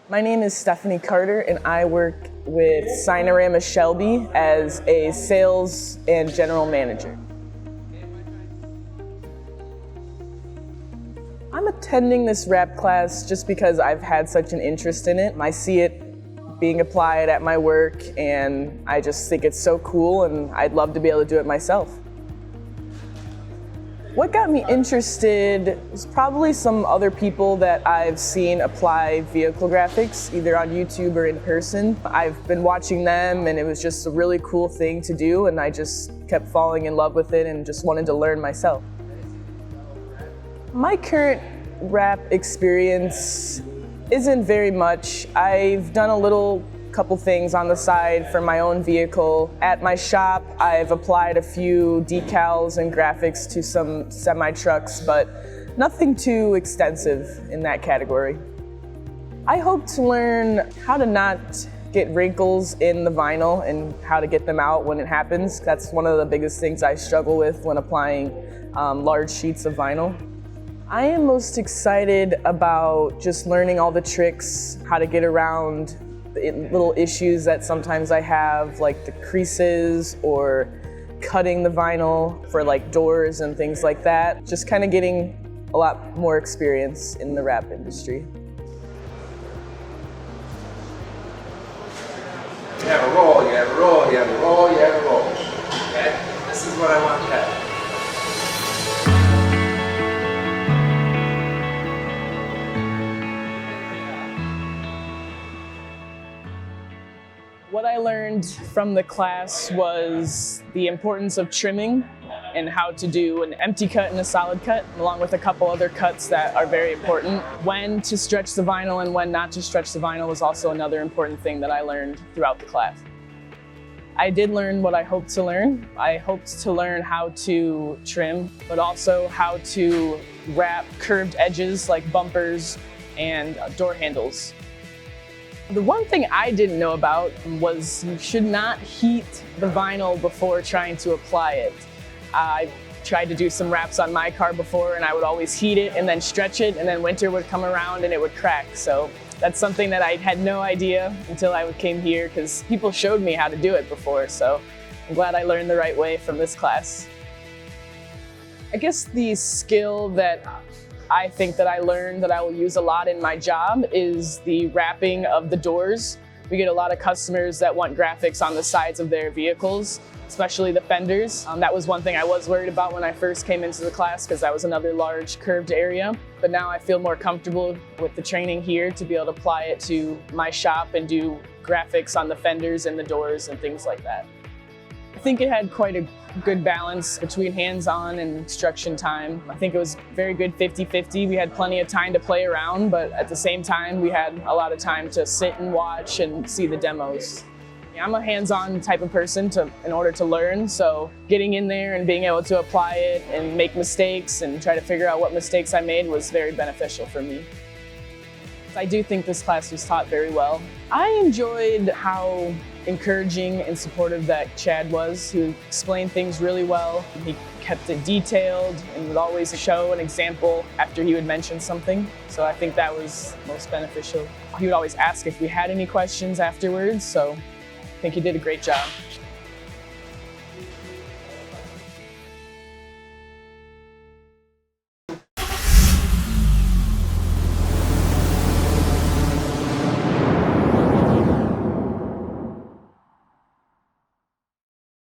My name is Stephanie Carter, and I work with Signarama Shelby as a sales and general manager. I'm attending this wrap class just because I've had such an interest in it. I see it being applied at my work, and I just think it's so cool, and I'd love to be able to do it myself. What got me interested was probably some other people that I've seen apply vehicle graphics, either on YouTube or in person. I've been watching them, and it was just a really cool thing to do, and I just kept falling in love with it and just wanted to learn myself. My current wrap experience isn't very much. I've done a couple things on the side for my own vehicle. At my shop, I've applied a few decals and graphics to some semi-trucks, but nothing too extensive in that category. I hope to learn how to not get wrinkles in the vinyl and how to get them out when it happens. That's one of the biggest things I struggle with when applying large sheets of vinyl. I am most excited about just learning all the tricks, how to get around the little issues that sometimes I have, like the creases or cutting the vinyl for like doors and things like that. Just kind of getting a lot more experience in the wrap industry. You have a roll, you have a roll, you have a roll, you have a roll. Okay? This is what I want to have. What I learned from the class was the importance of trimming and how to do an empty cut and a solid cut, along with a couple other cuts that are very important. When to stretch the vinyl and when not to stretch the vinyl was also another important thing that I learned throughout the class. I did learn what I hoped to learn. I hoped to learn how to trim, but also how to wrap curved edges like bumpers and door handles. The one thing I didn't know about was you should not heat the vinyl before trying to apply it. I tried to do some wraps on my car before, and I would always heat it and then stretch it, and then winter would come around and it would crack. So that's something that I had no idea until I came here, because people showed me how to do it before. So I'm glad I learned the right way from this class. I guess the skill that I think that I learned that I will use a lot in my job is the wrapping of the doors. We get a lot of customers that want graphics on the sides of their vehicles, especially the fenders. That was one thing I was worried about when I first came into the class, because that was another large curved area. But now I feel more comfortable with the training here to be able to apply it to my shop and do graphics on the fenders and the doors and things like that. I think it had quite a good balance between hands-on and instruction time. I think it was very good 50-50. We had plenty of time to play around, but at the same time, we had a lot of time to sit and watch and see the demos. I'm a hands-on type of person in order to learn, so getting in there and being able to apply it and make mistakes and try to figure out what mistakes I made was very beneficial for me. I do think this class was taught very well. I enjoyed how encouraging and supportive that Chad was, who explained things really well. He kept it detailed and would always show an example after he would mention something. So I think that was most beneficial. He would always ask if we had any questions afterwards, so I think he did a great job.